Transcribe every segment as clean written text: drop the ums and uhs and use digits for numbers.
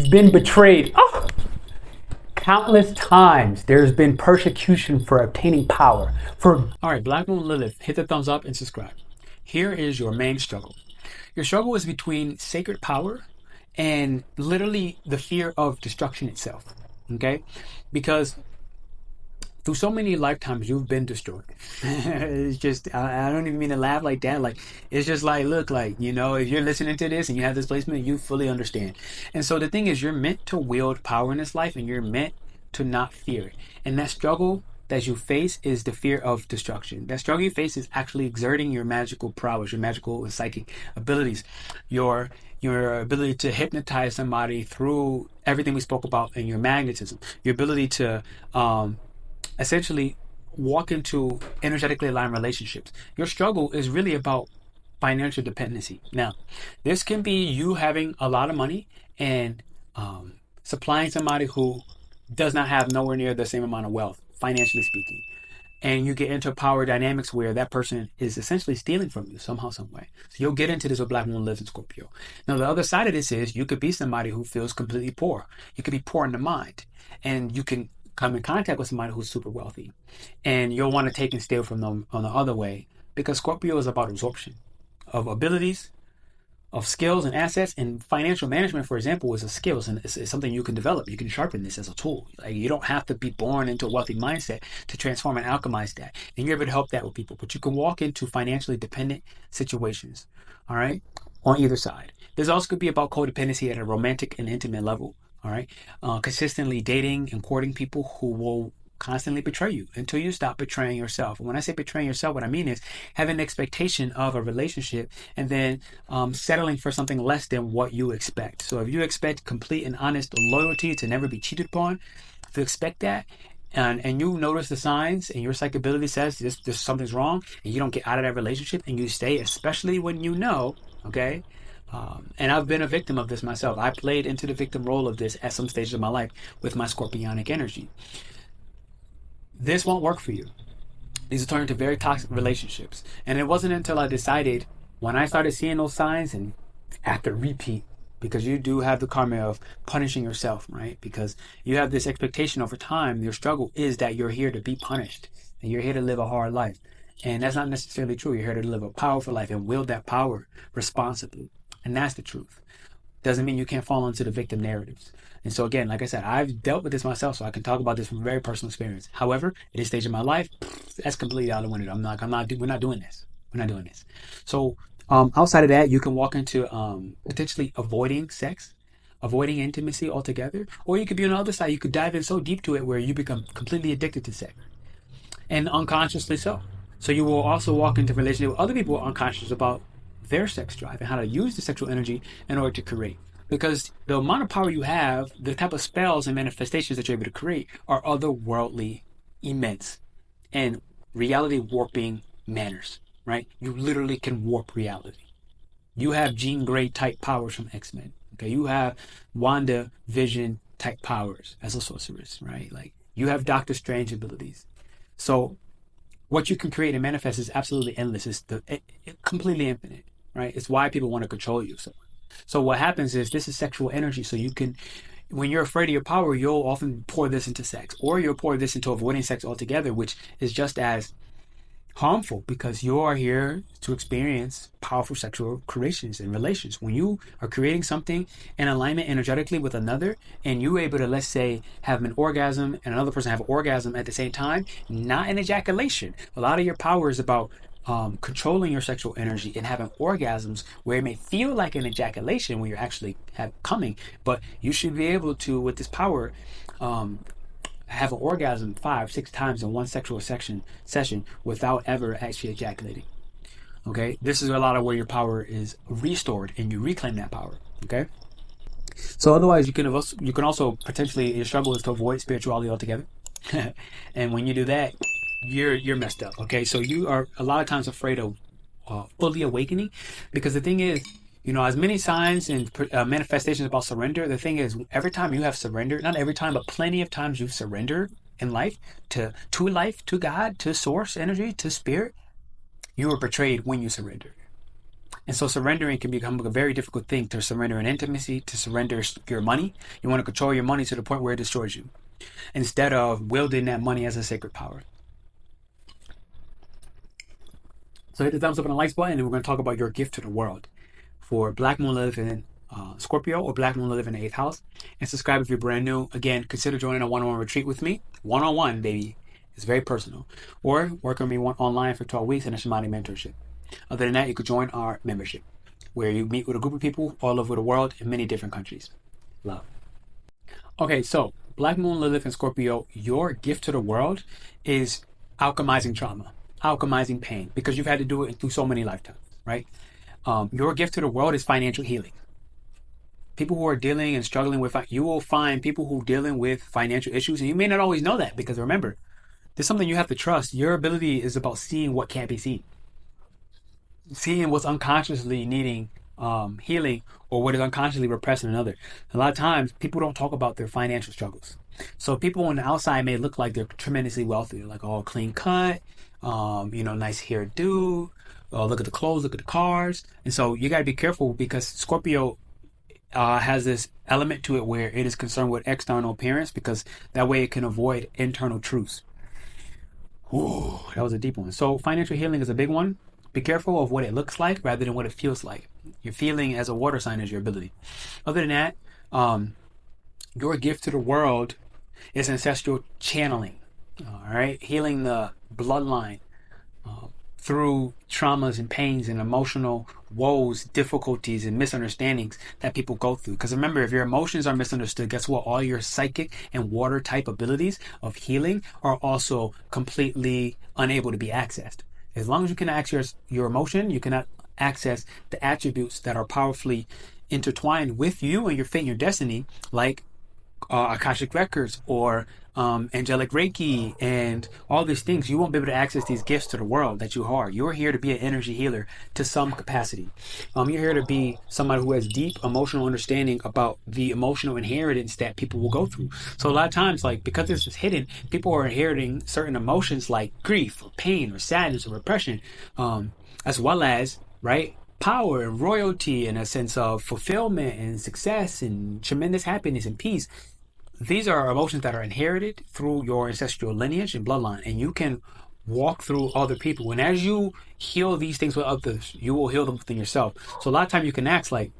You've been betrayed. Oh! Countless times there's been persecution for obtaining power. All right, Black Moon Lilith, hit the thumbs up and subscribe. Here is your main struggle. Your struggle is between sacred power and literally the fear of destruction itself. Okay? Because through so many lifetimes you've been destroyed. It's just, I don't even mean to laugh like that. Like, it's just like, look, like, you know, if you're listening to this and you have this placement, you fully understand. And so the thing is, you're meant to wield power in this life, and you're meant to not fear it. And that struggle that you face is the fear of destruction. That struggle you face is actually exerting your magical prowess, your magical and psychic abilities, your ability to hypnotize somebody through everything we spoke about, in your magnetism, your ability to essentially walk into energetically aligned relationships. Your struggle is really about financial dependency. Now, this can be you having a lot of money and supplying somebody who does not have nowhere near the same amount of wealth, financially speaking. And you get into power dynamics where that person is essentially stealing from you somehow, some way. So you'll get into this with Black Moon Lilith and Scorpio. Now, the other side of this is you could be somebody who feels completely poor. You could be poor in the mind. And you can come in contact with somebody who's super wealthy, and you'll want to take and steal from them on the other way, because Scorpio is about absorption of abilities, of skills and assets. And financial management, for example, is a skill, and it's something you can develop. You can sharpen this as a tool. Like, you don't have to be born into a wealthy mindset to transform and alchemize that, and you're able to help that with people. But you can walk into financially dependent situations, all right, on either side. This also could be about codependency at a romantic and intimate level. All right, consistently dating and courting people who will constantly betray you until you stop betraying yourself. And when I say betraying yourself, what I mean is having an expectation of a relationship and then settling for something less than what you expect. So if you expect complete and honest loyalty to never be cheated upon, if you expect that, and you notice the signs and your psychic ability says this something's wrong, and you don't get out of that relationship and you stay, especially when you know, okay. And I've been a victim of this myself. I played into the victim role of this at some stages of my life with my scorpionic energy. This won't work for you. These will turn into very toxic relationships. And it wasn't until I decided, when I started seeing those signs, and after repeat, because you do have the karma of punishing yourself, right? Because you have this expectation over time. Your struggle is that you're here to be punished, and you're here to live a hard life. And that's not necessarily true. You're here to live a powerful life and wield that power responsibly. And that's the truth. Doesn't mean you can't fall into the victim narratives. And so again, like I said, I've dealt with this myself, so I can talk about this from very personal experience. However, at this stage of my life, that's completely out of the window. We're not doing this. We're not doing this. So outside of that, you can walk into potentially avoiding sex, avoiding intimacy altogether, or you could be on the other side. You could dive in so deep to it where you become completely addicted to sex, and unconsciously so. So you will also walk into relationship with other people who are unconscious about their sex drive and how to use the sexual energy in order to create. Because the amount of power you have, the type of spells and manifestations that you're able to create are otherworldly, immense, and reality warping manners, right? You literally can warp reality. You have Jean Grey type powers from X-Men. Okay, you have Wanda Vision type powers as a sorceress, right? Like, you have Doctor Strange abilities. So what you can create and manifest is absolutely endless. It's completely infinite, right? It's why people want to control you so much. So what happens is, this is sexual energy. So you can, when you're afraid of your power, you'll often pour this into sex, or you'll pour this into avoiding sex altogether, which is just as harmful, because you are here to experience powerful sexual creations and relations. When you are creating something in alignment energetically with another, and you're able to, let's say, have an orgasm and another person have an orgasm at the same time, not an ejaculation. A lot of your power is about controlling your sexual energy and having orgasms where it may feel like an ejaculation when you're actually coming, but you should be able to, with this power, have an orgasm 5-6 times in one sexual session without ever actually ejaculating. Okay, this is a lot of where your power is restored and you reclaim that power. Okay, so otherwise you can also potentially, your struggle is to avoid spirituality altogether. And when you do that, you're messed up. Okay, so you are a lot of times afraid of fully awakening, because the thing is, you know, as many signs and manifestations about surrender, the thing is, every time you have surrendered, not every time, but plenty of times you've surrendered in life to life, to God, to source energy, to spirit, you were betrayed when you surrendered. And so surrendering can become a very difficult thing, to surrender an intimacy, to surrender your money. You want to control your money to the point where it destroys you, instead of wielding that money as a sacred power. So hit the thumbs up and the likes button, and we're going to talk about your gift to the world for Black Moon Lilith in Scorpio, or Black Moon Lilith in the 8th house. And subscribe if you're brand new. Again, consider joining a one-on-one retreat with me. One-on-one, baby. It's very personal. Or work with me online for 12 weeks in a Shamanic mentorship. Other than that, you could join our membership, where you meet with a group of people all over the world in many different countries. Love. Okay, so Black Moon Lilith in Scorpio, your gift to the world is alchemizing trauma, alchemizing pain, because you've had to do it through so many lifetimes, right? Your gift to the world is financial healing. People who are dealing and struggling with, you will find people who are dealing with financial issues, and you may not always know that, because remember, there's something you have to trust. Your ability is about seeing what can't be seen, seeing what's unconsciously needing healing, or what is unconsciously repressed in another. A lot of times, people don't talk about their financial struggles. So people on the outside may look like they're tremendously wealthy, like all clean cut, nice hairdo. Look at the clothes, look at the cars. And so you got to be careful, because Scorpio has this element to it where it is concerned with external appearance, because that way it can avoid internal truths. Ooh, that was a deep one. So financial healing is a big one. Be careful of what it looks like rather than what it feels like. Your feeling as a water sign is your ability. Other than that, your gift to the world is ancestral channeling. All right, healing the bloodline through traumas and pains and emotional woes, difficulties, and misunderstandings that people go through. Because remember, if your emotions are misunderstood, guess what? All your psychic and water type abilities of healing are also completely unable to be accessed. As long as you can access your emotion, you cannot access the attributes that are powerfully intertwined with you and your fate and your destiny, like Akashic records or angelic Reiki and all these things. You won't be able to access these gifts to the world that you are. You're here to be an energy healer to some capacity. You're here to be somebody who has deep emotional understanding about the emotional inheritance that people will go through. So a lot of times, like, because this is hidden, people are inheriting certain emotions like grief or pain or sadness or repression, as well as, right, power and royalty and a sense of fulfillment and success and tremendous happiness and peace. These are emotions that are inherited through your ancestral lineage and bloodline, and you can walk through other people. And as you heal these things with others, you will heal them within yourself. So a lot of times you can ask, like,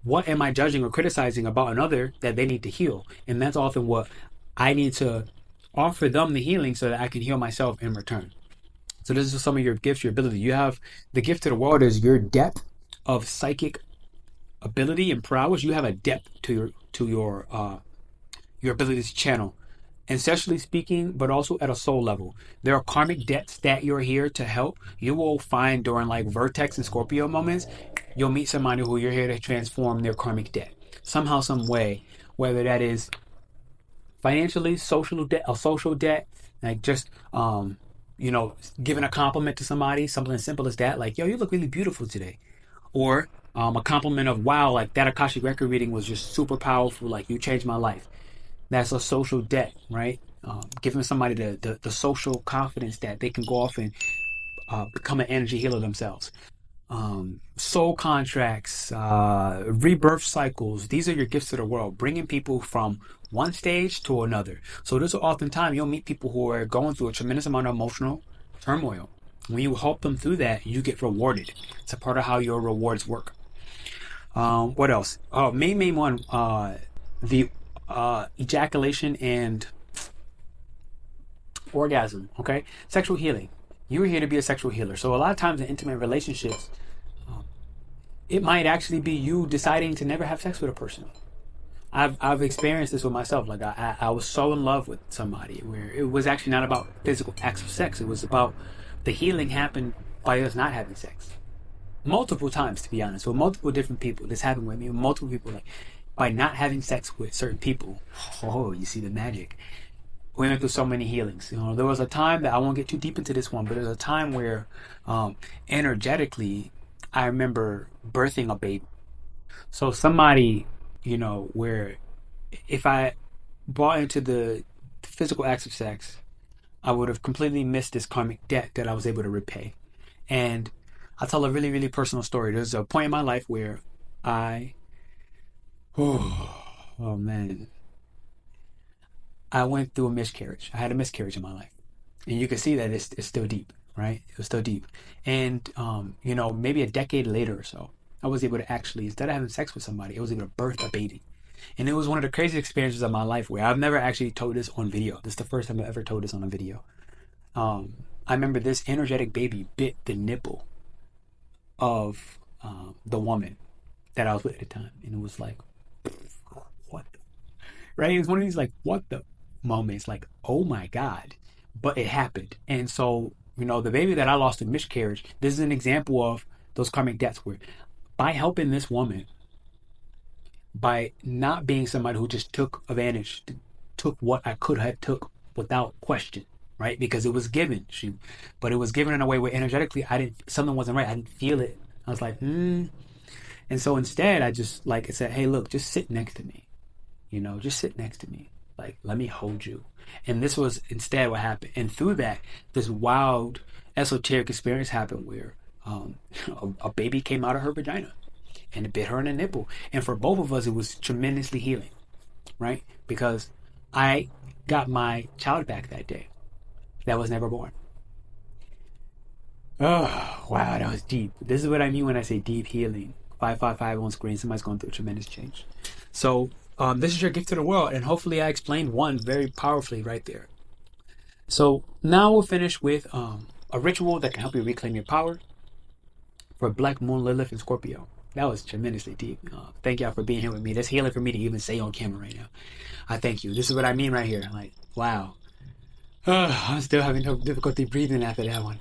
what am I judging or criticizing about another that they need to heal? And that's often what I need to offer them, the healing, so that I can heal myself in return. So this is some of your gifts, your ability. You have the gift to the world is your depth of psychic ability and prowess. You have a depth to your ability to channel, ancestrally speaking, but also at a soul level. There are karmic debts that you're here to help. You will find during like Vertex and Scorpio moments, you'll meet somebody who you're here to transform their karmic debt somehow, some way, whether that is financially, social debt, like just giving a compliment to somebody, something as simple as that, like, yo, you look really beautiful today. Or a compliment of, wow, like that Akashic record reading was just super powerful, like you changed my life. That's a social debt, right? Giving somebody the social confidence that they can go off and become an energy healer themselves. Soul contracts, rebirth cycles. These are your gifts to the world, bringing people from one stage to another. So this will oftentimes you'll meet people who are going through a tremendous amount of emotional turmoil. When you help them through that, you get rewarded. It's a part of how your rewards work. What else? Main one, the ejaculation and orgasm. Okay, sexual healing. You are here to be a sexual healer. So a lot of times in intimate relationships, it might actually be you deciding to never have sex with a person. I've experienced this with myself. Like I was so in love with somebody where it was actually not about physical acts of sex. It was about the healing happened by us not having sex. Multiple times, to be honest, with multiple different people. This happened with me with multiple people. Like by not having sex with certain people, oh, you see the magic. We went through so many healings. There was a time that I won't get too deep into this one, but there's a time where energetically, I remember birthing a baby. So somebody, where if I bought into the physical acts of sex, I would have completely missed this karmic debt that I was able to repay. And I'll tell a really, really personal story. There's a point in my life where I, oh man, I went through a miscarriage. I had a miscarriage in my life. And you can see that it's still deep, right? It was still deep. And, you know, maybe a decade later or so, I was able to actually, instead of having sex with somebody, I was able to birth a baby. And it was one of the craziest experiences of my life where I've never actually told this on video. This is the first time I've ever told this on a video. I remember this energetic baby bit the nipple of the woman that I was with at the time. And it was like, what the? Right? It was one of these like, what the moments, like, oh my God. But it happened. And so, you know, the baby that I lost in miscarriage, this is an example of those karmic debts where by helping this woman, by not being somebody who just took advantage, took what I could have took without question, right? Because it was given. But it was given in a way where energetically something wasn't right. I didn't feel it. I was like, And so instead I just like I said, hey, look, just sit next to me. You know, just sit next to me. Like, let me hold you. And this was instead what happened. And through that, this wild esoteric experience happened where a baby came out of her vagina and it bit her in the nipple. And for both of us, it was tremendously healing, right? Because I got my child back that day that was never born. Oh, wow, that was deep. This is what I mean when I say deep healing. 555 on screen. Somebody's going through a tremendous change. So this is your gift to the world. And hopefully I explained one very powerfully right there. So now we'll finish with a ritual that can help you reclaim your power for Black Moon Lilith and Scorpio. That was tremendously deep. Thank y'all for being here with me. That's healing for me to even say on camera right now. I thank you. This is what I mean right here. Like, wow. I'm still having difficulty breathing after that one.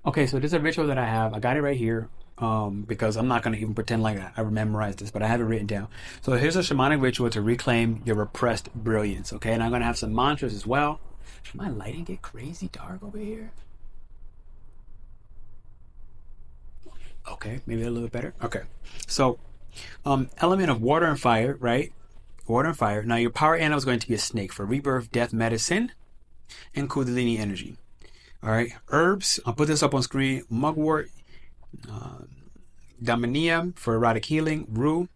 Okay, so this is a ritual that I have. I got it right here because I'm not going to even pretend like I memorized this, but I have it written down. So here's a shamanic ritual to reclaim your repressed brilliance, okay? And I'm going to have some mantras as well. Should my lighting get crazy dark over here? Okay, maybe a little bit better. Okay, so element of water and fire, right? Water and fire. Now your power animal is going to be a snake for rebirth, death, medicine, and Kundalini energy. All right, herbs. I'll put this up on screen. Mugwort, Damania for erotic healing. Rue,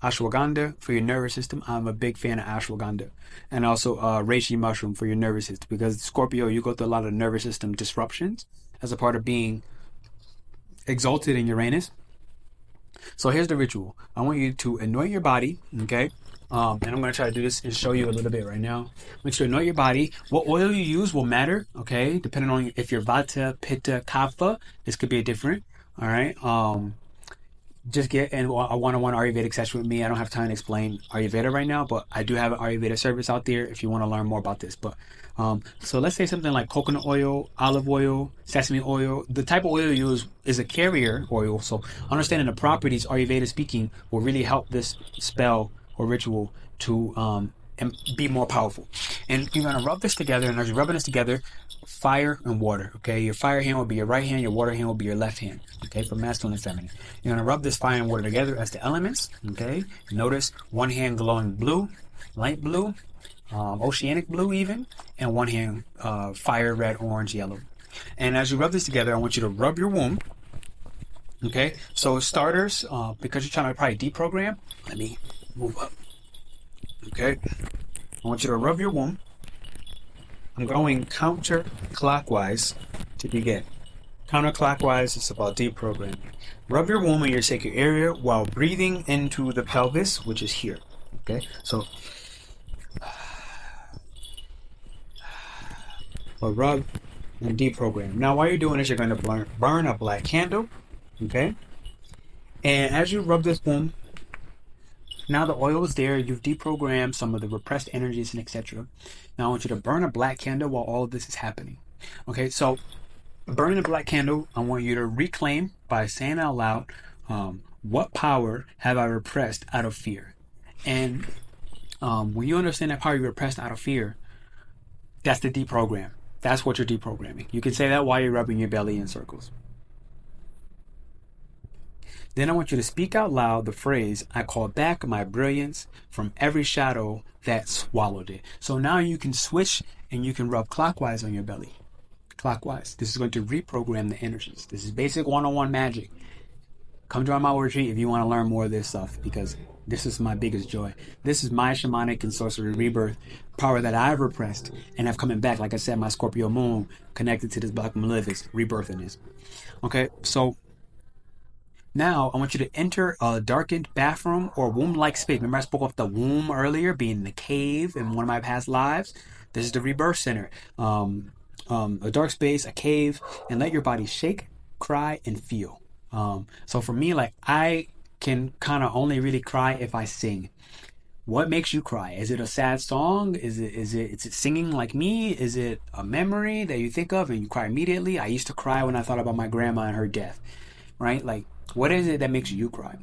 ashwagandha for your nervous system. I'm a big fan of ashwagandha, and also reishi mushroom for your nervous system because Scorpio, you go through a lot of nervous system disruptions as a part of being exalted in Uranus. So here's the ritual. I want you to anoint your body, okay? And I'm going to try to do this and show you a little bit right now. Make sure to anoint your body. What oil you use will matter, okay? Depending on if you're Vata, Pitta, Kapha, this could be different, all right? Just get in a one-on-one Ayurvedic session with me. I don't have time to explain Ayurveda right now, but I do have an Ayurveda service out there if you want to learn more about this. But so let's say something like coconut oil, olive oil, sesame oil. The type of oil you use is a carrier oil. So understanding the properties, Ayurveda speaking, will really help this spell or ritual to and be more powerful. And you're going to rub this together, and as you're rubbing this together, fire and water, okay? Your fire hand will be your right hand, your water hand will be your left hand, okay, for masculine and feminine. You're going to rub this fire and water together as the elements, okay? Notice one hand glowing blue, light blue, oceanic blue even, and one hand fire, red, orange, yellow. And as you rub this together, I want you to rub your womb, okay? So starters, because you're trying to probably deprogram, let me move up. Okay, I want you to rub your womb. I'm going counterclockwise to begin. Counterclockwise is about deprogramming. Rub your womb in your sacred area while breathing into the pelvis, which is here. Okay, so rub and deprogram. Now, while you're doing this, you're going to burn a black candle. Okay, and as you rub this womb, now the oil is there, you've deprogrammed some of the repressed energies and etc. Now I want you to burn a black candle while all of this is happening. Okay, so burning a black candle, I want you to reclaim by saying out loud, what power have I repressed out of fear? And when you understand that power you repressed out of fear, that's the deprogram. That's what you're deprogramming. You can say that while you're rubbing your belly in circles. Then I want you to speak out loud the phrase, I call back my brilliance from every shadow that swallowed it. So now you can switch and you can rub clockwise on your belly. clockwise. This is going to reprogram the energies. This is basic one-on-one magic. Come join my retreat if you want to learn more of this stuff, because this is my biggest joy. This is my shamanic and sorcery rebirth power that I've repressed and have coming back. Like I said, my Scorpio moon connected to this black Moon Lilith is rebirthing this. Okay, so now I want you to enter a darkened bathroom or womb-like space. Remember I spoke of the womb earlier being the cave in one of my past lives? This is the rebirth center. A dark space, a cave, and let your body shake, cry, and feel. So for me, like, I can kind of only really cry if I sing. What makes you cry? Is it a sad song? Is it singing like me? Is it a memory that you think of and you cry immediately? I used to cry when I thought about my grandma and her death, right? Like, what is it that makes you cry?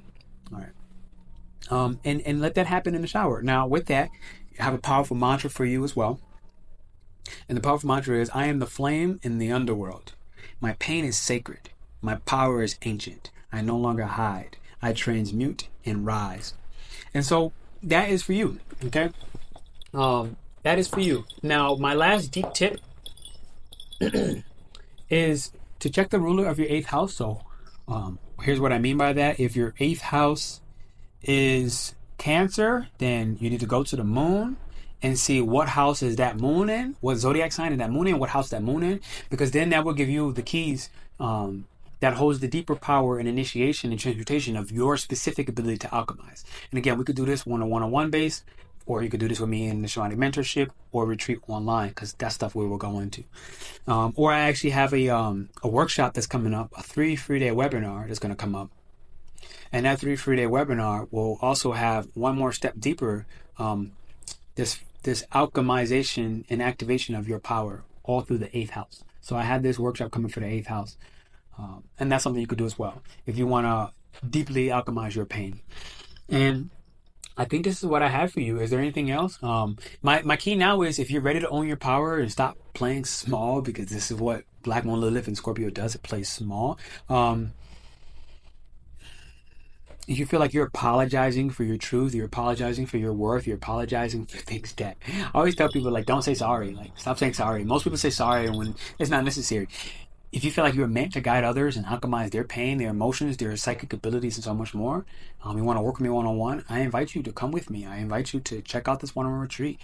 All right. And let that happen in the shower. Now, with that, I have a powerful mantra for you as well. And the powerful mantra is, I am the flame in the underworld. My pain is sacred. My power is ancient. I no longer hide. I transmute and rise. And so that is for you, okay? That is for you. Now, my last deep tip is to check the ruler of your 8th house. So here's what I mean by that. If your 8th house is Cancer, then you need to go to the moon and see what house is that moon in, what zodiac sign is that moon in, what house that moon in, because then that will give you the keys that holds the deeper power and initiation and transmutation of your specific ability to alchemize. And again, we could do this one-on-one base, or you could do this with me in the Shamanic mentorship or retreat online, because that's stuff we will go into. Or I actually have a workshop that's coming up, a 3 free-day webinar that's going to come up. And that 3 free-day webinar will also have one more step deeper, this alchemization and activation of your power all through the 8th house. So I had this workshop coming for the 8th house. And that's something you could do as well if you want to deeply alchemize your pain. And I think this is what I have for you. Is there anything else? My key now is, if you're ready to own your power and stop playing small, because this is what Black Moon Lilith and Scorpio does. It plays small. If you feel like you're apologizing for your truth, you're apologizing for your worth, you're apologizing for things that... I always tell people, like, don't say sorry. Like, stop saying sorry. Most people say sorry when it's not necessary. If you feel like you're meant to guide others and alchemize their pain, their emotions, their psychic abilities, and so much more, you want to work with me one-on-one, I invite you to come with me. I invite you to check out this one-on-one retreat.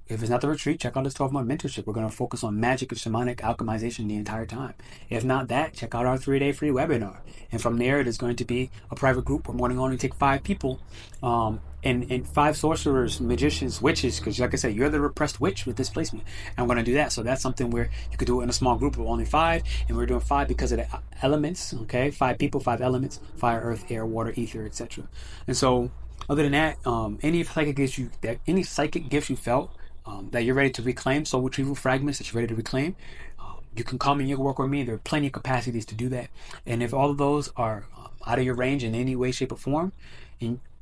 If it's not the retreat, check out this 12-month mentorship. We're going to focus on magic and shamanic alchemization the entire time. If not that, check out our 3-day free webinar. And from there, it is going to be a private group. We're going to only take 5 people, and 5 sorcerers, magicians, witches, because like I said, you're the repressed witch with this placement. And I'm going to do that. So that's something where you could do it in a small group of only 5. And we're doing 5 because of the elements, okay? 5 people, 5 elements: fire, earth, air, water, ether, etc. And so other than that, any psychic gifts you felt, that you're ready to reclaim, soul retrieval fragments that you're ready to reclaim, you can come and you can work with me. There are plenty of capacities to do that. And if all of those are out of your range in any way, shape, or form,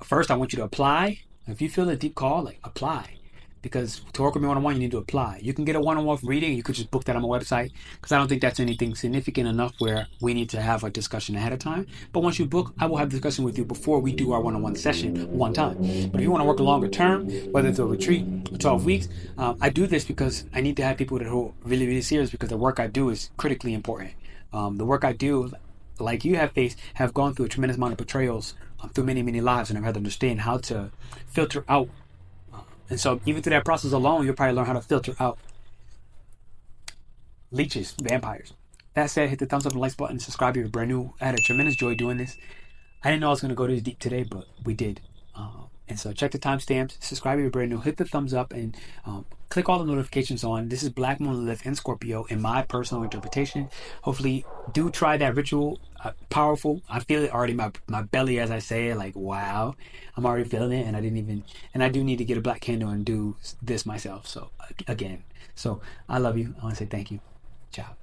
first I want you to apply. If you feel a deep call, like, apply. Because to work with me one-on-one, you need to apply. You can get a one-on-one reading. You could just book that on my website, because I don't think that's anything significant enough where we need to have a discussion ahead of time. But once you book, I will have a discussion with you before we do our one-on-one session one time. But if you want to work a longer term, whether it's a retreat or 12 weeks, I do this because I need to have people that are really, really serious, because the work I do is critically important. The work I do, like you have gone through a tremendous amount of betrayals through many, many lives, and I've had to understand how to filter out. And so even through that process alone, you'll probably learn how to filter out leeches, vampires. That said, hit the thumbs up and likes button, subscribe if you're brand new. I had a tremendous joy doing this. I didn't know I was going to go this deep today, but we did. And so check the timestamps, subscribe if you're brand new, hit the thumbs up, and click all the notifications on. This is Black Moon Lilith and Scorpio in my personal interpretation. Hopefully, do try that ritual. Powerful. I feel it already in my belly as I say it, like, wow. I'm already feeling it, and I do need to get a black candle and do this myself. So, again. So, I love you. I want to say thank you. Ciao.